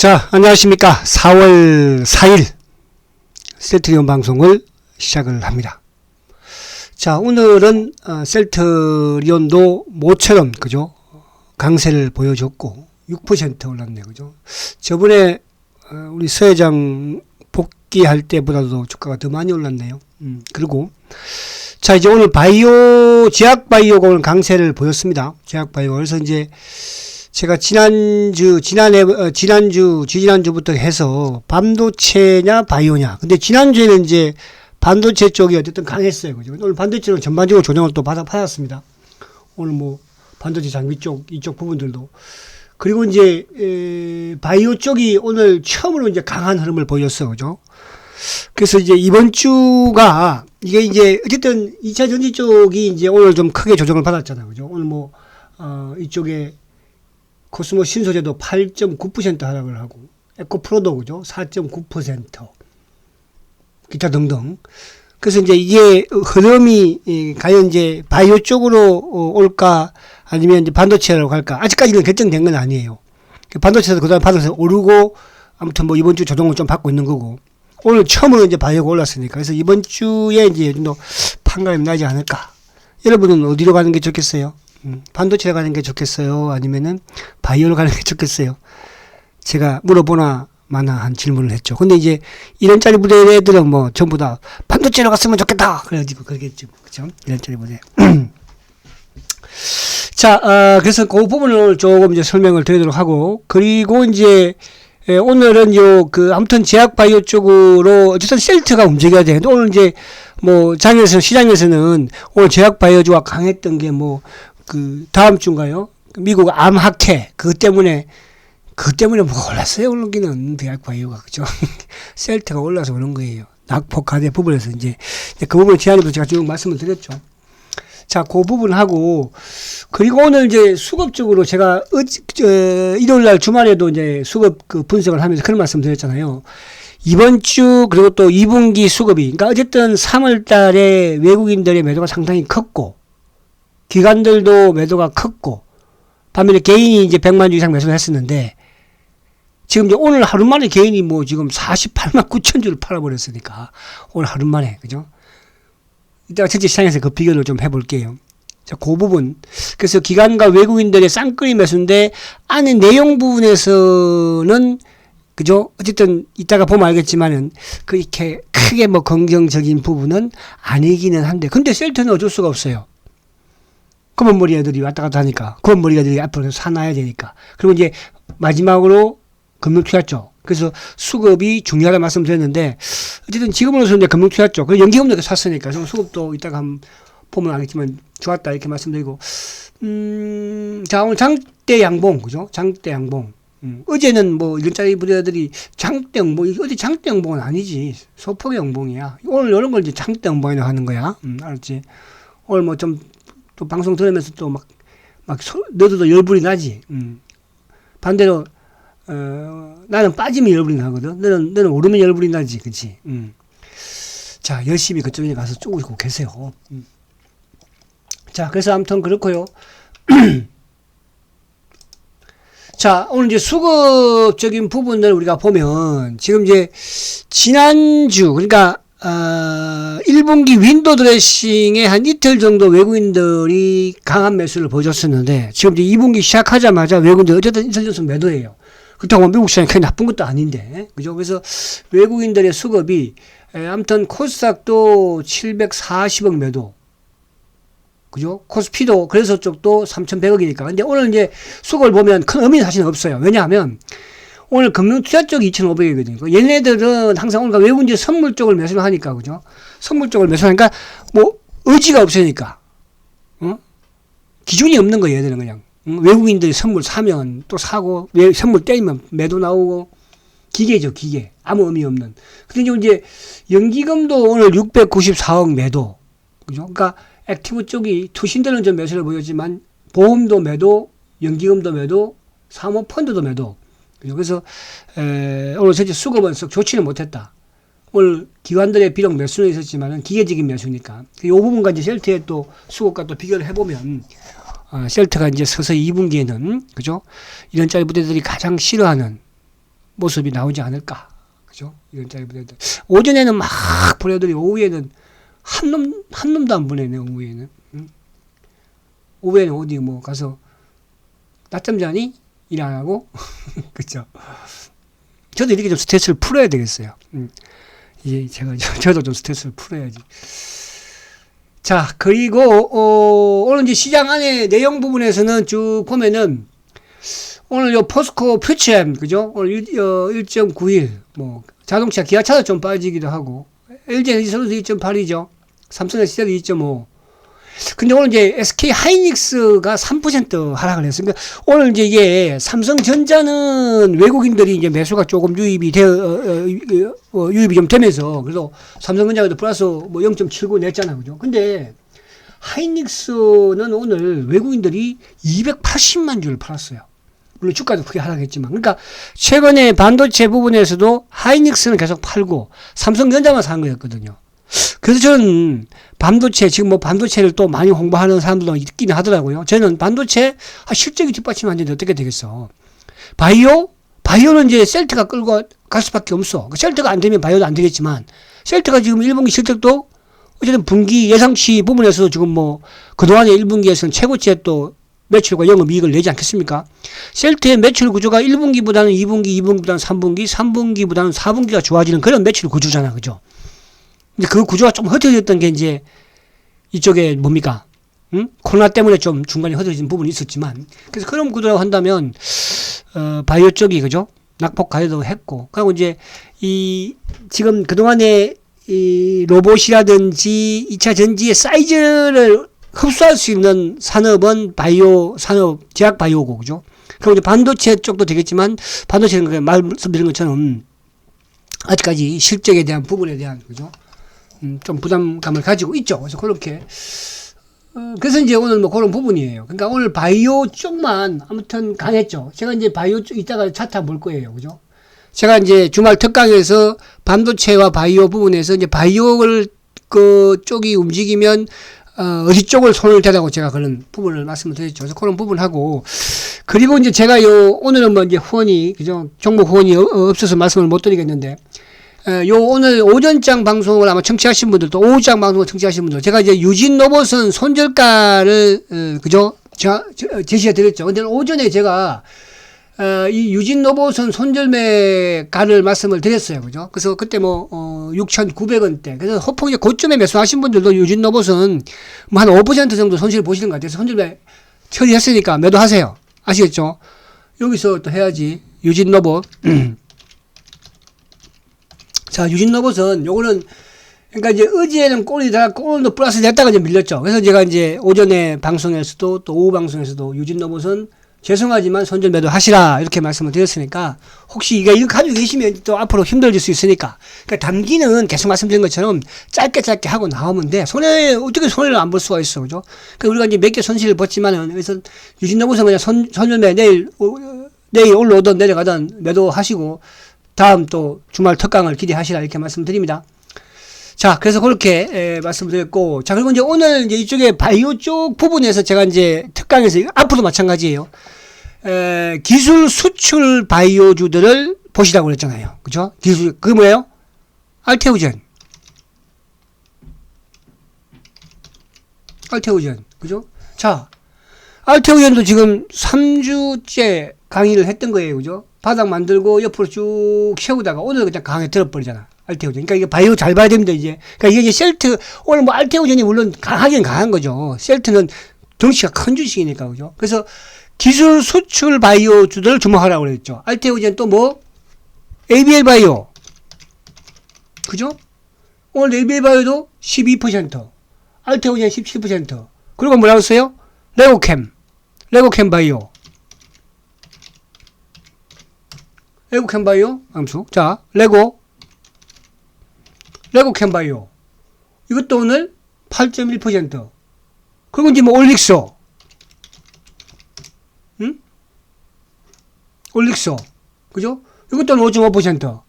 자, 안녕하십니까. 4월 4일 셀트리온 방송을 시작을 합니다. 자, 오늘은 셀트리온도 모처럼 그죠? 강세를 보여줬고 6% 올랐네요. 그죠? 저번에 우리 서 회장 복귀할 때보다도 주가가 더 많이 올랐네요. 그리고 자, 이제 오늘 제약바이오가 오늘 강세를 보였습니다. 제약바이오. 그래서 이제 제가 지지난주부터 해서 반도체냐 바이오냐. 근데 지난주에는 이제 반도체 쪽이 어쨌든 강했어요. 그죠? 오늘 반도체는 전반적으로 조정을 또 받았습니다. 오늘 뭐 반도체 장비 쪽, 이쪽 부분들도. 그리고 이제, 바이오 쪽이 오늘 처음으로 이제 강한 흐름을 보였어. 그죠? 그래서 이제 이번 주가 이게 이제 어쨌든 2차 전지 쪽이 이제 오늘 좀 크게 조정을 받았잖아요. 그죠? 오늘 뭐, 이쪽에 코스모 신소재도 8.9% 하락을 하고, 에코프로도 그죠? 4.9%. 기타 등등. 그래서 이제 이게 흐름이 과연 이제 바이오 쪽으로 올까 아니면 이제 반도체로 갈까? 아직까지는 결정된 건 아니에요. 반도체도 그다음에 받아서 오르고 아무튼 뭐 이번 주 조정을 좀 받고 있는 거고. 오늘 처음으로 이제 바이오가 올랐으니까. 그래서 이번 주에 이제 이 정도 판가름이 나지 않을까. 여러분은 어디로 가는 게 좋겠어요? 반도체로 가는 게 좋겠어요? 아니면은 바이오로 가는 게 좋겠어요? 제가 물어보나 마나 한 질문을 했죠. 근데 이제 1년짜리 부대 애들은 뭐 전부 다 반도체로 갔으면 좋겠다. 그래가지고 그러겠죠. 그죠? 1년짜리 부대. 자, 그래서 그 부분을 조금 이제 설명을 드리도록 하고, 그리고 이제 오늘은 아무튼 제약바이오 쪽으로 어쨌든 셀트가 움직여야 되는데, 오늘 이제 뭐 시장에서는 오늘 제약바이오주가 강했던 게 다음 주인가요? 미국 암학회, 그것 때문에 뭐가 올랐어요? 오르기는 제약바이오가, 그죠? 셀트가 올라서 오는 거예요. 낙폭과대 부분에서 이제 그 부분을 지난주부터 제가 쭉 말씀을 드렸죠. 자, 그 부분하고, 그리고 오늘 이제 수급적으로 제가 일요일 날 주말에도 이제 수급 분석을 하면서 그런 말씀 드렸잖아요. 이번 주, 그리고 또 2분기 수급이, 그러니까 어쨌든 3월 달에 외국인들의 매도가 상당히 컸고, 기관들도 매도가 컸고, 반면에 개인이 이제 100만 주 이상 매수를 했었는데, 지금 이제 오늘 하루 만에 개인이 뭐 지금 48만 9천 주를 팔아버렸으니까, 오늘 하루 만에, 그죠? 이따가 전체 시장에서 그 비교를 좀 해볼게요. 자, 그 부분. 그래서 기관과 외국인들의 쌍끌이 매수인데, 안에 내용 부분에서는, 그죠? 어쨌든, 이따가 보면 알겠지만은, 그렇게 크게 뭐 긍정적인 부분은 아니기는 한데, 근데 셀트는 어쩔 수가 없어요. 검은머리 애들이 왔다 갔다 하니까, 검은머리 애들이 앞으로 사놔야 되니까. 그리고 이제 마지막으로 금융투자 쪽. 그래서 수급이 중요하다 말씀드렸는데, 어쨌든 지금으로서는 이제 금융투자 쪽. 그리고 연기금도 샀으니까, 좀 수급도 이따가 한번 보면 알겠지만, 좋았다, 이렇게 말씀드리고. 자, 오늘 장대 양봉, 그죠? 장대 양봉. 어제는 뭐, 일자리 부대들이 장대 양봉, 어디 장대 양봉은 아니지. 소폭의 양봉이야. 오늘 이런 걸 이제 장대 양봉이라고 하는 거야. 알았지? 오늘 뭐 좀, 또 방송 들으면서 또 너도 열불이 나지. 반대로, 나는 빠지면 열불이 나거든. 너는 오르면 열불이 나지. 그치? 자, 열심히 그쪽에 가서 쪼고 계세요. 자, 그래서 아무튼 그렇고요. 자, 오늘 이제 수급적인 부분을 우리가 보면, 지금 이제, 지난주, 그러니까, 1분기 윈도우 드레싱에 한 이틀 정도 외국인들이 강한 매수를 보여줬었는데, 지금 이제 2분기 시작하자마자 외국인들 어쨌든 인터넷에서 매도해요. 그렇다고 미국 시장이 그렇게 나쁜 것도 아닌데, 그죠? 그래서 외국인들의 수급이, 아무튼 코스닥도 740억 매도, 그죠? 코스피도, 그래서 쪽도 3,100억이니까. 근데 오늘 이제 수급을 보면 큰 의미는 사실은 없어요. 왜냐하면, 오늘 금융투자 쪽이 2,500억이거든요. 얘네들은 항상 오늘 외국인들 선물 쪽을 매수를 하니까, 그죠? 선물 쪽을 매수하니까, 뭐, 의지가 없으니까, 기준이 없는 거예요, 얘들은 그냥. 외국인들이 선물 사면 또 사고, 선물 떼면 매도 나오고, 기계죠, 기계. 아무 의미 없는. 근데 이제 연기금도 오늘 694억 매도. 그죠? 그러니까 액티브 쪽이 투신들은 좀 매수를 보였지만, 보험도 매도, 연기금도 매도, 사모펀드도 매도. 그래서 오늘 전체 수급은 썩 좋지는 못했다. 오늘 기관들의 비록 매수는 있었지만은 기계적인 매수니까. 이 부분과 이제 셀트의 또 수급과 또 비교를 해보면 셀트가 이제 서서히 2분기에는 그죠? 이런 짜리 부대들이 가장 싫어하는 모습이 나오지 않을까. 그죠? 이런 짜리 부대들. 오전에는 막 보내더니 오후에는 한 놈도 안 보내네, 오후에는. 응? 오후에는 어디 뭐 가서 낮잠 자니? 일 안 하고? 그죠? 저도 이렇게 좀 스트레스를 풀어야 되겠어요. 이제 저도 좀 스트레스를 풀어야지. 자, 그리고, 오늘 이제 시장 안에 내용 부분에서는 쭉 보면은, 오늘 요 포스코 퓨처엠, 그죠? 오늘 1.91, 뭐, 자동차, 기아차도 좀 빠지기도 하고, LG에너지솔루션 2.8이죠. 삼성에너지도 2.5. 근데 오늘 이제 SK 하이닉스가 3% 하락을 했어요. 그러니까 오늘 이제 이게 삼성전자는 외국인들이 이제 매수가 조금 유입이 좀 되면서, 그래서 삼성전자가 플러스 뭐 0.79 냈잖아요. 그죠? 근데 하이닉스는 오늘 외국인들이 280만 주를 팔았어요. 물론 주가도 크게 하락했지만. 그러니까 최근에 반도체 부분에서도 하이닉스는 계속 팔고 삼성전자만 산 거였거든요. 그래서 저는 반도체, 지금 뭐 반도체를 또 많이 홍보하는 사람들도 있기는 하더라고요. 저는 반도체, 실적이 뒷받침 안 되는데 어떻게 되겠어. 바이오는 이제 셀트가 끌고 갈 수밖에 없어. 셀트가 안 되면 바이오도 안 되겠지만, 셀트가 지금 1분기 실적도 어쨌든 분기 예상치 부분에서 지금 뭐, 그동안의 1분기에서는 최고치의 또 매출과 영업이익을 내지 않겠습니까? 셀트의 매출 구조가 1분기보다는 2분기, 2분기보다는 3분기, 3분기보다는 4분기가 좋아지는 그런 매출 구조잖아. 그죠? 근데 그 구조가 좀 흐트러졌던 게 이제 이쪽에 뭡니까? 코로나 때문에 좀 중간에 흐트러진 부분이 있었지만, 그래서 그런 구조라고 한다면, 바이오 쪽이, 그죠? 낙폭 가해도 했고, 그리고 이제 지금 그동안에 이 로봇이라든지 2차 전지의 사이즈를 흡수할 수 있는 산업은 바이오 산업, 제약 바이오고, 그죠? 그리고 이제 반도체 쪽도 되겠지만, 반도체는 말씀드린 것처럼, 아직까지 실적에 대한 부분에 대한, 그죠? 좀 부담감을 가지고 있죠. 그래서 그렇게. 그래서 이제 오늘 뭐 그런 부분이에요. 그러니까 오늘 바이오 쪽만 아무튼 강했죠. 제가 이제 바이오 쪽 이따가 차트 볼 거예요. 그죠? 제가 이제 주말 특강에서 반도체와 바이오 부분에서 이제 바이오를 그 쪽이 움직이면 어디 쪽을 손을 대라고 제가 그런 부분을 말씀을 드렸죠. 그래서 그런 부분하고, 그리고 이제 제가 오늘은 뭐 이제 후원이, 그죠? 종목 후원이 없어서 말씀을 못 드리겠는데, 오늘 오전장 방송을 아마 청취하신 분들, 또 오후장 방송을 청취하신 분들, 제가 이제 유진 로봇은 손절가를, 그죠? 제시해 드렸죠. 근데 오전에 제가, 이 유진 로봇은 손절매가를 말씀을 드렸어요. 그죠? 그래서 그때 뭐, 6,900원대. 그래서 호폭 이제 고점에 매수하신 분들도 유진 로봇은 뭐 한 5% 정도 손실을 보시는 것 같아요. 손절매 처리했으니까 매도하세요. 아시겠죠? 여기서 또 해야지. 유진 로봇. 자, 유진 로봇은 요거는, 그러니까 이제 어제는 오늘도 플러스 냈다가 이제 밀렸죠. 그래서 제가 이제 오전에 방송에서도 또 오후 방송에서도 유진 로봇은 죄송하지만 손절 매도 하시라 이렇게 말씀을 드렸으니까, 혹시 이거 가지고 계시면 또 앞으로 힘들어질 수 있으니까, 그러니까 단기는 계속 말씀드린 것처럼 짧게 하고 나오면 돼. 어떻게 손해를 안 볼 수가 있어. 그죠? 그러니까 우리가 이제 몇 개 손실을 봤지만은, 그래서 유진 로봇은 그냥 손절매 내일 올라오든 내려가든 매도하시고, 다음 또 주말 특강을 기대하시라 이렇게 말씀드립니다. 자, 그래서 그렇게 말씀드렸고, 자, 그리고 이제 오늘 이제 이쪽에 바이오 쪽 부분에서 제가 이제 특강에서 앞으로도 마찬가지예요. 기술 수출 바이오주들을 보시라고 그랬잖아요. 그죠? 기술, 그게 뭐예요? 알테오젠. 그죠? 자, 알테오젠도 지금 3주째 강의를 했던 거예요. 그죠? 바닥 만들고 옆으로 쭉 세우다가 오늘 그냥 강하게 들어버리잖아. 알테오젠. 그러니까 이게 바이오 잘 봐야 됩니다, 이제. 그러니까 이게 이제 셀트, 오늘 뭐 알테오젠이 물론 강하긴 강한 거죠. 셀트는 덩치가 큰 주식이니까, 그죠? 그래서 기술 수출 바이오주들을 주목하라고 그랬죠. 알테오젠 또 뭐? ABL 바이오. 그죠? 오늘 ABL 바이오도 12%. 알테오젠 17%. 그리고 뭐라고 했어요? 레고캠 바이오. 레고캠 바이오 함수. 자, 레고캠 바이오. 이것도 오늘 8.1%. 그리고 이제 뭐 올릭소. 응? 올릭소. 그죠? 이것도 5.5%.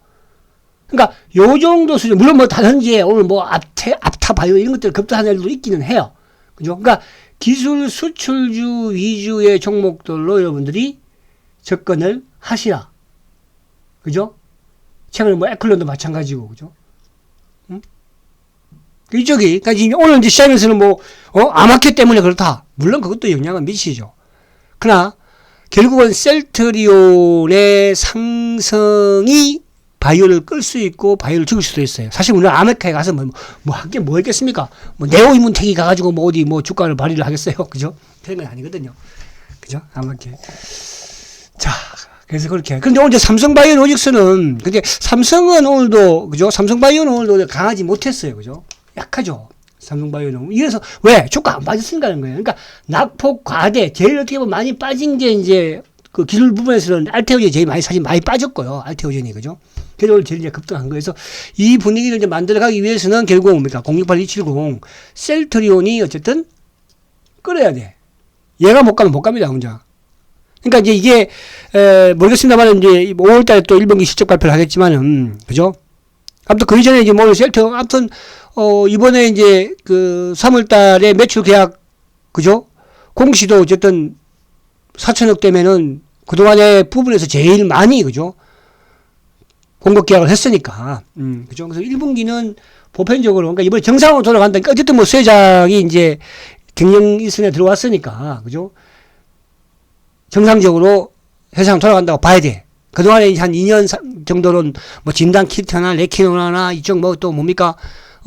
그러니까 요 정도 수준. 물론 뭐 다른지 오늘 뭐 앞타 바이오 이런 것들 급등하는 애들도 있기는 해요. 그죠? 그러니까 기술 수출주 위주의 종목들로 여러분들이 접근을 하시라. 그죠? 최근에 뭐 에클론도 마찬가지고, 그죠? 응? 이쪽이, 그러니까 지금 오늘 이제 시장에서는 뭐, 아마켓 때문에 그렇다. 물론 그것도 영향을 미치죠. 그러나, 결국은 셀트리온의 상승이 바이오를 끌 수 있고, 바이오를 죽일 수도 있어요. 사실 우리는 아메리카에 가서 할 게 뭐 있겠습니까? 뭐, 네오이문택이 가가지고 뭐 어디 뭐 주가를 발휘를 하겠어요. 그죠? 그런 건 아니거든요. 그죠? 아마켓. 자, 그래서 그렇게. 근데 오늘 이제 삼성바이오로직스는, 근데 삼성은 오늘도, 그죠? 삼성바이오는 오늘도 강하지 못했어요. 그죠? 약하죠. 삼성바이오는. 이래서, 왜? 주가 안 빠졌으니까 하는 거예요. 그러니까, 낙폭 과대, 제일 어떻게 보면 많이 빠진 게 이제, 그 기술 부분에서는 알테오젠이 제일 사실 많이 빠졌고요. 알테오젠이. 그죠? 그래서 오늘 제일 이제 급등한 거예요. 그래서 이 분위기를 이제 만들어가기 위해서는 결국은 뭡니까? 068270, 셀트리온이 어쨌든, 끌어야 돼. 얘가 못 가면 못 갑니다, 혼자. 그러니까 이제 이게 모르겠습니다만 이제 5월달에 또 1분기 실적 발표를 하겠지만은 그죠? 아무튼 그 이전에 이제 뭐 셀트 아무튼 이번에 이제 그 3월달에 매출 계약 그죠? 공시도 어쨌든 4천억 대면은 그동안의 부분에서 제일 많이 그죠? 공급 계약을 했으니까 그죠? 그래서 1분기는 보편적으로 그러니까 이번에 정상으로 돌아간다니까 어쨌든 뭐 수혜장이 이제 경영일선에 들어왔으니까 그죠? 정상적으로 회사랑 돌아간다고 봐야 돼. 그동안에 한 2년 정도는 뭐 진단 키트나 레키노나 이쪽 뭐 또 뭡니까?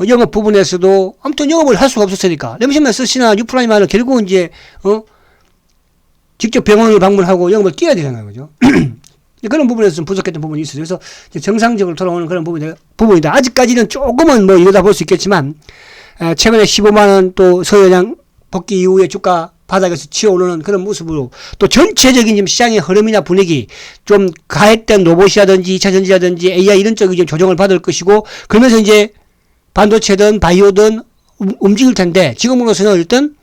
영업 부분에서도 아무튼 영업을 할 수가 없었으니까. 램시만 쓰시나 유프라임만은 결국은 이제, 직접 병원을 방문하고 영업을 뛰어야 되잖아요. 그죠? 그런 부분에서 좀 부족했던 부분이 있어요. 그래서 정상적으로 돌아오는 그런 부분이다. 아직까지는 조금은 뭐 이러다 볼 수 있겠지만, 최근에 15만원 또 서여장 복귀 이후에 주가 바닥에서 치어오르는 그런 모습으로 또 전체적인 지금 시장의 흐름이나 분위기 좀 가했던 로봇이라든지 2차 전지라든지 AI 이런 쪽이 좀 조정을 받을 것이고 그러면서 이제 반도체든 바이오든 움직일 텐데 지금으로서는 일단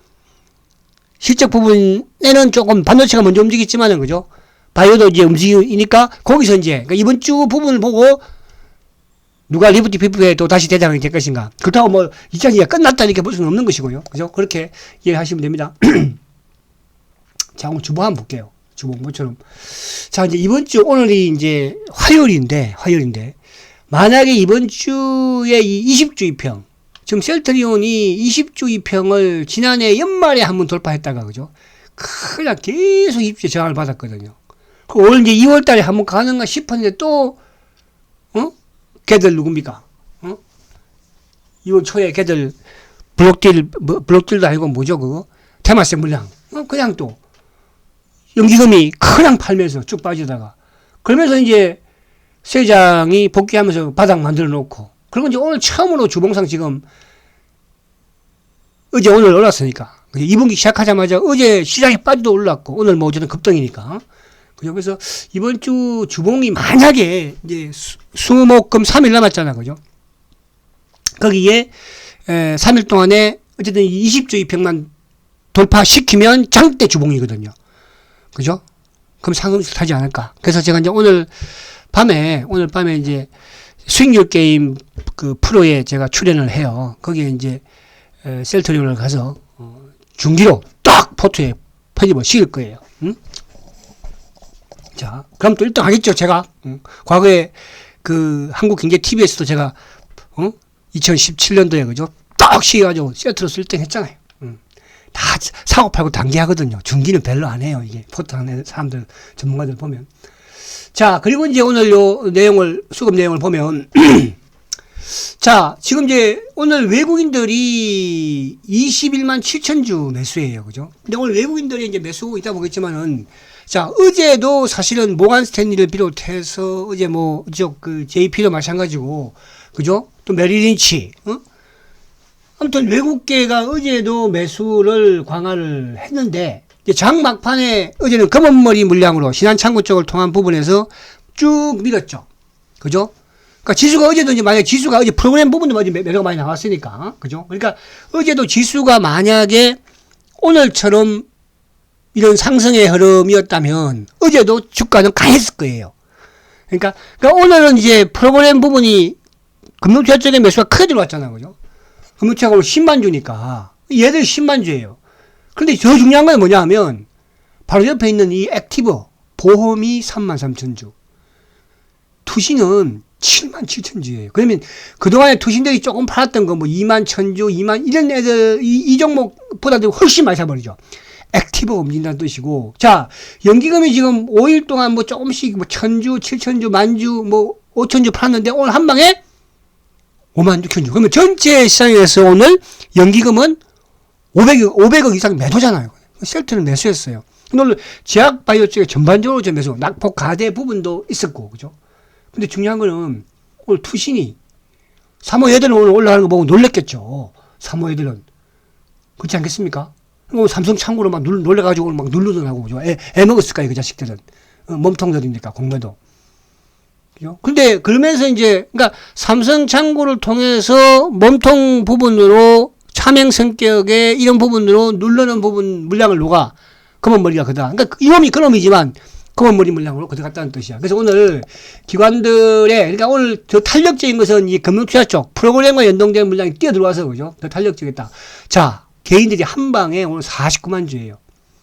실적 부분에는 조금 반도체가 먼저 움직이지만은 그죠? 바이오도 이제 움직이니까 거기서 이제 그러니까 이번 주 부분을 보고 누가 리프티 피부에 또 다시 대장이 될 것인가. 그렇다고 뭐 2차전지가 끝났다 이렇게 볼 수는 없는 것이고요. 그죠? 그렇게 이해하시면 됩니다. 자, 오늘 주봉 한번 볼게요. 주봉 뭐처럼. 자, 이제 이번 주 오늘이 이제 화요일인데 만약에 이번 주에 이 20주 2평 지금 셀트리온이 20주 2평을 지난해 연말에 한번 돌파했다가 그죠? 그냥 계속 20주 저항을 받았거든요. 그 올 이제 2월 달에 한번 가는가 싶었는데 또 걔들 누굽니까? 2월 초에 걔들 블록딜도 아니고 뭐죠 그거? 테마세 물량. 그냥 또 연기금이 그냥 팔면서 쭉 빠지다가 그러면서 이제 세장이 복귀하면서 바닥 만들어 놓고 그리고 이제 오늘 처음으로 주봉상 지금 어제 오늘 올랐으니까 2분기 시작하자마자 어제 시장이 빠지도 올랐고 오늘 뭐 어쨌든 급등이니까 그래서 이번 주 주봉이 만약에 이제 수목금 3일 남았잖아, 그죠? 거기에 3일 동안에 어쨌든 20주 2평만 돌파시키면 장대 주봉이거든요, 그죠? 그럼 상승 타지 않을까? 그래서 제가 이제 오늘 밤에 이제 수익률 게임 그 프로에 제가 출연을 해요. 거기에 이제 셀트리온을 가서 중기로 딱 포트에 편집을 시킬 거예요. 응? 자, 그럼 또 1등 하겠죠, 제가. 과거에 그 한국경제TV에서도 제가 2017년도에 그죠? 딱 시켜가지고 셀트로스 1등 했잖아요. 다 사고 팔고 단기하거든요. 중기는 별로 안 해요. 이게 포트하는 사람들 전문가들 보면. 자, 그리고 이제 오늘 요 내용을 수급 내용을 보면 자, 지금 이제 오늘 외국인들이 21만 7천 주 매수예요, 그죠? 근데 오늘 외국인들이 이제 매수고 있다 보겠지만은 자, 어제도 사실은 모간 스탠리를 비롯해서 어제 뭐 그 JP도 마찬가지고 그죠? 또 메리린치, 아무튼 외국계가 어제도 매수를 강화를 했는데 장 막판에 어제는 검은머리 물량으로 신한창구 쪽을 통한 부분에서 쭉 밀었죠. 그죠? 그러니까 지수가 어제도 이제 만약에 지수가 어제 프로그램 부분도 매도가 많이 나왔으니까. 그죠? 그러니까 어제도 지수가 만약에 오늘처럼 이런 상승의 흐름이었다면 어제도 주가는 강했을 거예요. 그러니까 오늘은 이제 프로그램 부분이 금융투자 쪽에 매수가 크게 들어왔잖아요. 그죠? 금융투자가 오늘 10만 주니까 얘들 10만 주예요. 그런데 더 중요한 건 뭐냐 하면 바로 옆에 있는 이 액티브 보험이 33,000주. 투신은 7만 7천 주예요. 그러면 그동안에 투신들이 조금 팔았던 거 뭐 2만 1,000주, 2만 이런 애들 이 종목보다도 훨씬 많이 사버리죠. 액티브가 움직인다는 뜻이고. 자, 연기금이 지금 5일 동안 뭐 조금씩 뭐 1,000주, 7,000주, 10,000주, 뭐 5,000주 팔았는데 오늘 한 방에 5만 6천 주. 그러면 전체 시장에서 오늘 연기금은 500억 이상 매도잖아요. 셀트는 매수했어요. 오늘 제약바이오 쪽에 전반적으로 좀 매수, 낙폭 가대 부분도 있었고, 그죠? 근데 중요한 거는 오늘 투신이 3호 애들은 오늘 올라가는 거 보고 놀랬겠죠. 3호 애들은. 그렇지 않겠습니까? 삼성 창고로 막 놀래가지고 막 누르더라고, 그죠? 애 먹었을까요, 그 자식들은. 몸통들이니까, 공매도. 그죠? 근데 그러면서 이제, 그러니까 삼성 창고를 통해서 몸통 부분으로 차명 성격의 이런 부분으로 누르는 부분 물량을 녹아 검은머리가 그다. 그러니까 이놈이 그놈이지만 검은머리 물량으로 그들어갔다는 뜻이야. 그래서 오늘 기관들의, 그러니까 오늘 더 탄력적인 것은 이 금융투자 쪽 프로그램과 연동된 물량이 뛰어들어와서, 그죠? 더 탄력적이다. 자, 개인들이 한 방에 오늘 49만 주예요.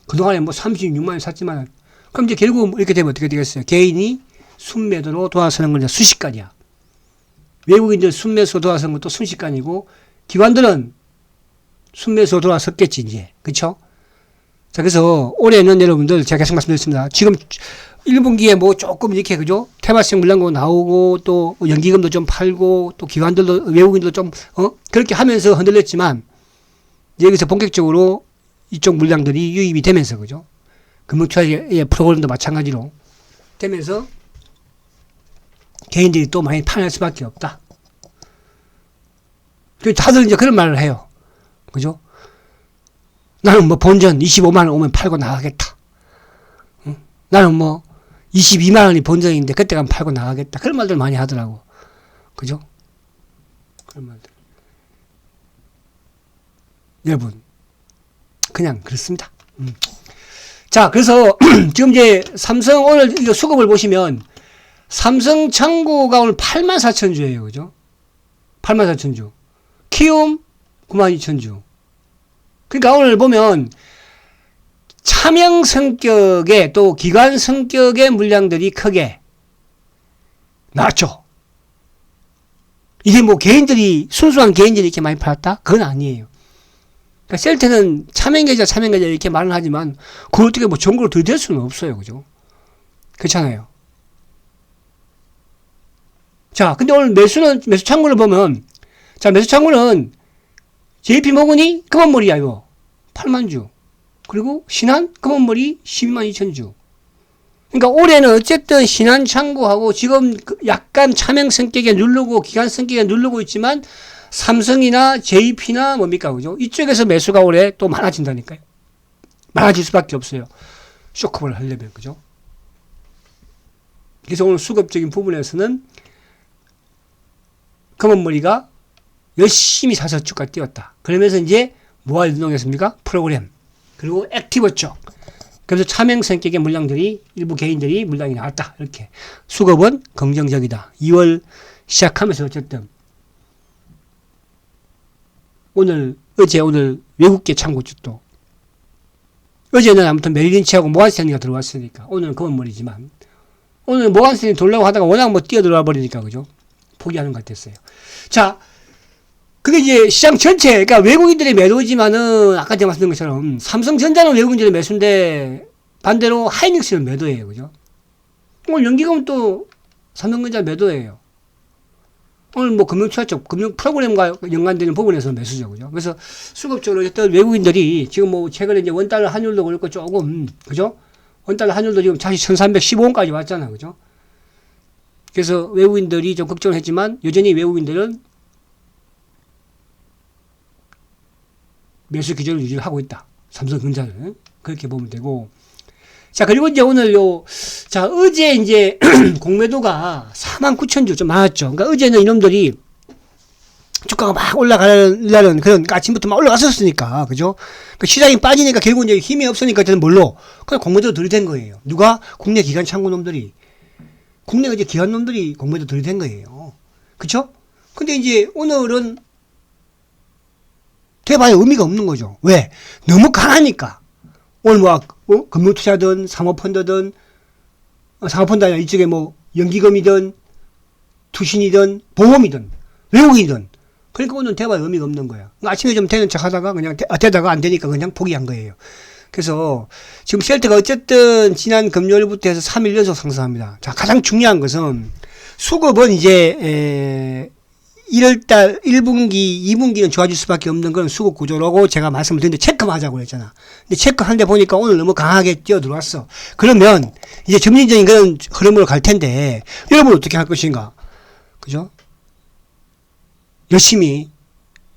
그동안에 뭐 36만 원 샀지만, 그럼 이제 결국 이렇게 되면 어떻게 되겠어요? 개인이 순매도로 돌아서는 건 순식간이야. 외국인들 순매수 돌아서는 것도 순식간이고, 기관들은 순매수 돌아섰겠지, 이제. 그쵸? 자, 그래서 올해는 여러분들 제가 계속 말씀드렸습니다. 지금 1분기에 뭐 조금 이렇게, 그죠? 테마성 물량도 나오고, 또 연기금도 좀 팔고, 또 기관들도, 외국인들도 좀, 그렇게 하면서 흔들렸지만, 여기서 본격적으로 이쪽 물량들이 유입이 되면서, 그죠? 금융투자의 프로그램도 마찬가지로 되면서 개인들이 또 많이 팔릴 수밖에 없다. 다들 이제 그런 말을 해요. 그죠? 나는 뭐 본전 25만원 오면 팔고 나가겠다. 응? 나는 뭐 22만원이 본전인데 그때 가면 팔고 나가겠다. 그런 말들 많이 하더라고. 그죠? 그런 말들. 여러분, 그냥 그렇습니다. 자, 그래서 지금 이제 삼성 오늘 이거 수급을 보시면 삼성 창고가 오늘 84,000주예요. 그죠? 84,000주. 키움 92,000주. 그러니까 오늘 보면 차명 성격의 또 기관 성격의 물량들이 크게 나왔죠. 이게 뭐 개인들이 순수한 개인들이 이렇게 많이 팔았다? 그건 아니에요. 그러니까 셀트는 차명계좌 이렇게 말은 하지만 그걸 어떻게 뭐 정보로 들이댈 수는 없어요. 그죠? 그렇잖아요. 자, 근데 오늘 매수 창구를 보면, 자, 매수 창구는 JP모건이 검은머리야, 이거. 8만주. 그리고 신한 검은머리 12만 2천주. 그러니까 올해는 어쨌든 신한 창구하고 지금 약간 차명 성격에 누르고 기관 성격에 누르고 있지만 삼성이나 JP나 뭡니까, 그죠? 이쪽에서 매수가 올해 또 많아진다니까요. 많아질 수밖에 없어요. 쇼크를 하려면, 그죠? 그래서 오늘 수급적인 부분에서는 검은머리가 열심히 사서 주가 띄웠다. 그러면서 이제 뭐가 유동했습니까? 프로그램. 그리고 액티브 쪽. 그래서 차명 성격의 물량들이 일부 개인들이 물량이 나왔다. 이렇게. 수급은 긍정적이다. 2월 시작하면서 어쨌든 오늘 외국계 창고주도 어제는 아무튼 메릴린치하고 모한스탠리가 들어왔으니까 오늘은 검은머리지만 오늘 모한스탠리 돌려고 하다가 워낙 뭐 뛰어들어와 버리니까 그죠? 포기하는 것 같았어요. 자, 그게 이제 시장 전체, 그러니까 외국인들의 매도지만은 아까 제가 말씀드린 것처럼 삼성전자는 외국인들의 매수인데 반대로 하이닉스는 매도예요. 그죠? 오늘 연기금은 또 삼성전자 매도예요. 오늘 뭐 금융투자 쪽, 금융 프로그램과 연관되는 부분에서 매수죠. 그죠? 그래서 수급적으로 어쨌든 외국인들이 지금 뭐 최근에 이제 원달러 환율도 그렇고 조금, 그죠? 원달러 환율도 지금 다시 1315원까지 왔잖아. 그죠? 그래서 외국인들이 좀 걱정을 했지만 여전히 외국인들은 매수 기준을 유지하고 있다. 삼성전자는. 그렇게 보면 되고. 자, 그리고 이제 오늘 자, 어제 이제 공매도가 49,000주 좀 많았죠. 그러니까 어제는 이놈들이 주가가 막 올라가려는 그런, 아침부터 막 올라갔었으니까. 그죠? 그 시장이 빠지니까 결국 이제 힘이 없으니까 저는 뭘로? 그냥 공매도 들이댄 거예요. 누가? 국내 기관 창구 놈들이. 국내 이제 기관 놈들이 공매도 들이댄 거예요. 그쵸? 근데 이제 오늘은 돼봐야 의미가 없는 거죠. 왜? 너무 강하니까. 오늘 뭐, 금융투자든, 사모펀드든, 사모펀드 아니라 이쪽에 뭐, 연기금이든, 투신이든 보험이든 외국이든. 그러니까 오늘 대화에 의미가 없는 거야. 아침에 좀 되는 척 하다가 그냥 되다가 안 되니까 그냥 포기한 거예요. 그래서 지금 셀트가 어쨌든 지난 금요일부터 해서 3일 연속 상승합니다. 자, 가장 중요한 것은 수급은 이제 1월달 1분기, 2분기는 좋아질 수밖에 없는 그런 수급 구조라고 제가 말씀을 드렸는데 체크만 하자고 했잖아. 근데 체크하는데 보니까 오늘 너무 강하게 뛰어 들어왔어. 그러면 이제 점진적인 그런 흐름으로 갈 텐데 여러분 어떻게 할 것인가? 그죠? 열심히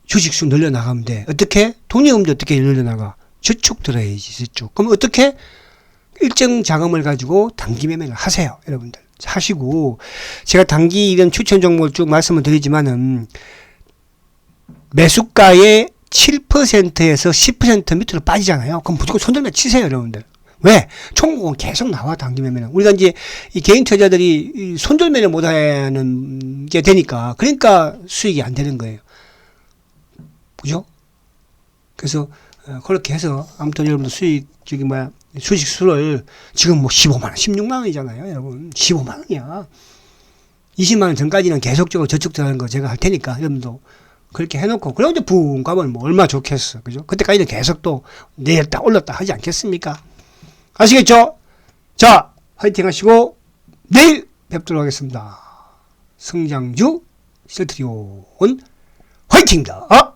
주식수 늘려나가면 돼. 어떻게? 돈이 없는데 어떻게 늘려나가? 저축 들어야지, 저축. 그럼 어떻게? 일정 자금을 가지고 단기 매매를 하세요, 여러분들. 하시고, 제가 단기 이런 추천 종목을 쭉 말씀을 드리지만은, 매수가의 7%에서 10% 밑으로 빠지잖아요. 그럼 무조건 손절매 치세요, 여러분들. 왜? 총국은 계속 나와, 단기 매매는. 우리가 이제 이 개인 투자자들이 손절매를 못 하는 게 되니까, 그러니까 수익이 안 되는 거예요. 그죠? 그래서, 그렇게 해서, 아무튼 여러분들 주식 수를 지금 뭐 15만원, 16만원이잖아요, 여러분. 15만원이야. 20만원 전까지는 계속적으로 저축 들어가는 거 제가 할 테니까, 여러분도 그렇게 해놓고, 그럼 이제 붕 가면 뭐 얼마 좋겠어. 그죠? 그때까지는 계속 또 내렸다 올랐다 하지 않겠습니까? 아시겠죠? 자, 화이팅 하시고, 내일 뵙도록 하겠습니다. 성장주 셀트리온 화이팅입니다.